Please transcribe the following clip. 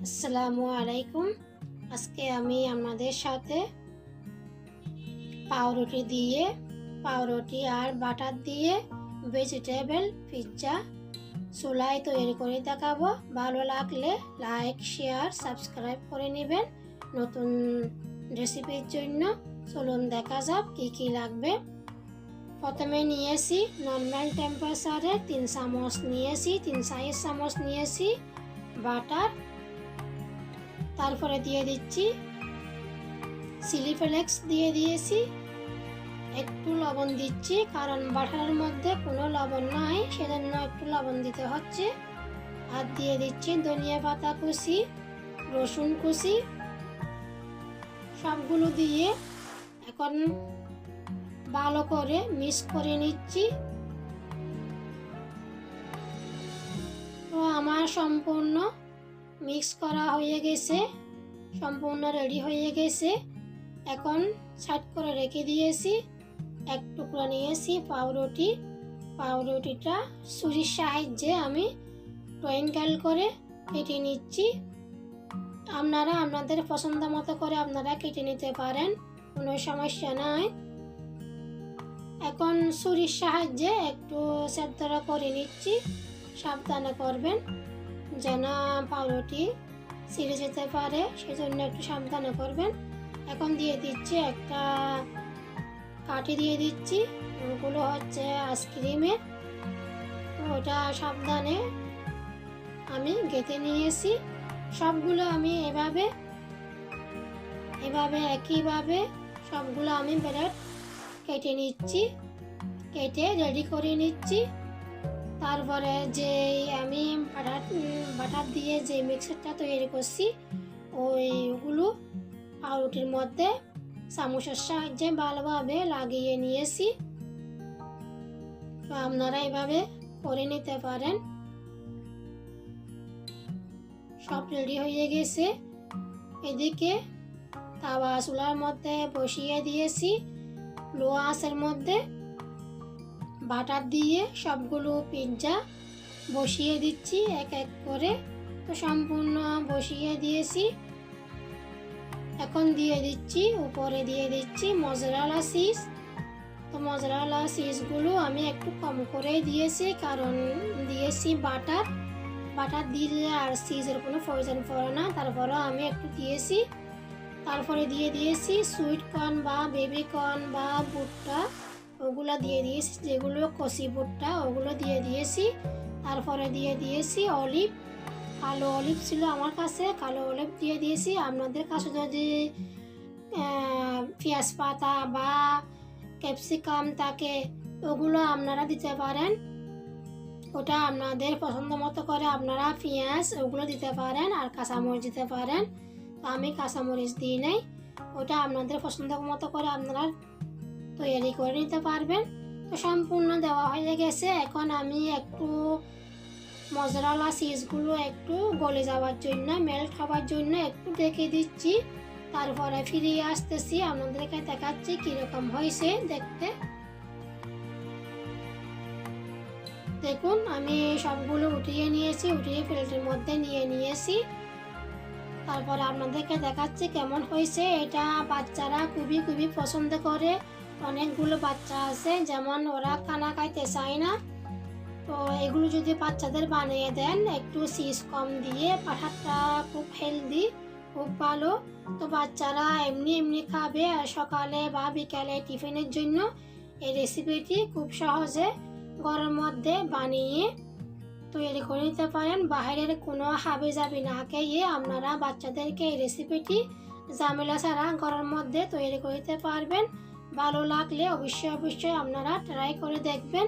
আসসালামু আলাইকুম। আজকে আমি আপনাদের সাথে পাউরুটি আর বাটার দিয়ে ভেজিটেবল পিৎজা চুলায় তৈরি করে দেখাবো। ভালো লাগলে লাইক, শেয়ার, সাবস্ক্রাইব করে নেবেন নতুন রেসিপির জন্য। চলুন দেখা যাক কী কী লাগবে। প্রথমে নিয়েছি নর্মাল টেম্পারেচারে 3 চামচ নিয়েছি, 3 চামচ নিয়েছি বাটার। তারপরে দিয়ে দিচ্ছি চিলি ফ্লেক্স দিয়ে দিয়েছি, একটু লবণ দিচ্ছি কারণ বাটারের মধ্যে কোনো লবণ নাই, সেজন্য একটু লবণ দিতে হচ্ছে। আর দিয়ে দিচ্ছি ধনিয়া পাতা কুচি, রসুন কুচি। সবগুলো দিয়ে এখন ভালো করে মিক্স করে নিচ্ছি। তো আমার সম্পূর্ণ মিক্স করা হয়ে গেছে, সম্পূর্ণ রেডি হয়ে গেছে। এখন সাইড করে রেখে দিয়েছি। এক টুকরো নিয়েছি পাউরুটিটা ছুরির সাহায্যে আমি টুইঙ্কেল করে কেটে নিচ্ছি। আপনারা আপনাদের পছন্দ মতো করে আপনারা কেটে নিতে পারেন, কোনো সমস্যা নাই। এখন ছুরির সাহায্যে একটু সেদ্ধরা করে নিচ্ছি। সাবধানে করবেন যেন পাউরুটি ছিঁড়ে যেতে পারে, সেজন্য একটু সাবধানে করবেন। এখন দিয়ে দিচ্ছি একটা কাঠি দিয়ে দিচ্ছি, ওগুলো হচ্ছে আইসক্রিমের, ওটা সাবধানে আমি গেঁথে নিয়েছি। সবগুলো আমি এভাবে একইভাবে সবগুলো আমি ব্রেড কেটে নিচ্ছি, কেটে রেডি করে নিচ্ছি। তারপরে যে আমি বাটার দিয়ে যে মিক্সারটা তৈরি করছি ওইগুলো পাউরুটির মধ্যে চামচের সাহায্যে ভালোভাবে লাগিয়ে নিয়েছি। তো আপনারা এভাবে করে নিতে পারেন। সব রেডি হয়ে গেছে। এদিকে তাওয়া চুলার মধ্যে বসিয়ে দিয়েছি, লো আঁচের মধ্যে বাটার দিয়ে সবগুলো পিৎজা বসিয়ে দিচ্ছি এক এক করে। তো সম্পূর্ণ বসিয়ে দিয়েছি। এখন দিয়ে দিচ্ছি উপরে দিয়ে দিচ্ছি মজরেলা চিজ। তো মজরেলা চিজগুলো আমি একটু কম করে দিয়েছি কারণ দিয়েছি বাটার দিলে আর চিজের কোনো প্রয়োজন পড়ে না, তারপরেও আমি একটু দিয়েছি। তারপরে দিয়ে দিয়েছি সুইট কর্ন বা বেবি কর্ন বা ভুট্টা, ওগুলো দিয়ে দিয়েছি, যেগুলো কচি ভুট্টা ওগুলো দিয়ে দিয়েছি। তারপরে দিয়ে দিয়েছি অলিভ, কালো অলিভ ছিল আমার কাছে, কালো অলিভ দিয়ে দিয়েছি। আপনাদের কাছে যদি পেঁয়াজ পাতা বা ক্যাপসিকাম থাকে ওগুলো আপনারা দিতে পারেন, ওটা আপনাদের পছন্দ মতো করে আপনারা পেঁয়াজ ওগুলো দিতে পারেন আর কাঁচামরিচ দিতে পারেন। তো আমি কাঁচামরিচ দিই নাই, ওটা আপনাদের পছন্দ মতো করে আপনারা তৈরি করে নিতে পারবেন। তো সম্পূর্ণ দেওয়া হয়ে গেছে। এখন আমি একটু মজরেলা চিজগুলো একটু গলে যাওয়ার জন্য, মেল্ট হওয়ার জন্য একটু ঢেকে দিচ্ছি। তারপরে ফিরে আসতেছি, আপনাদেরকে দেখাচ্ছি কিরকম হয়েছে দেখতে। দেখুন আমি সবগুলো উঠিয়ে নিয়েছি, উঠিয়ে প্লেটের মধ্যে নিয়ে নিয়েছি। তারপরে আপনাদেরকে দেখাচ্ছি কেমন হয়েছে। এটা বাচ্চারা খুবই পছন্দ করে। অনেকগুলো বাচ্চা আছে যেমন ওরা খানা খাইতে চায় না, তো এগুলো যদি বাচ্চাদের বানিয়ে দেন একটু চিজ কম দিয়ে, বাটারটা খুব হেলদি, খুব ভালো। তো বাচ্চারা এমনি খাবে আর সকালে বা বিকালে টিফিনের জন্য এই রেসিপিটি খুব সহজে ঘরের মধ্যে বানিয়ে তৈরি করে নিতে পারেন। বাইরের কোনো হাবিজাবি না খেয়ে আপনারা বাচ্চাদেরকে এই রেসিপিটি ঝামেলা ছাড়া ঘরের মধ্যে তৈরি করে নিতে পারবেন। ভালো লাগলে অবশ্যই আপনারা ট্রাই করে দেখবেন।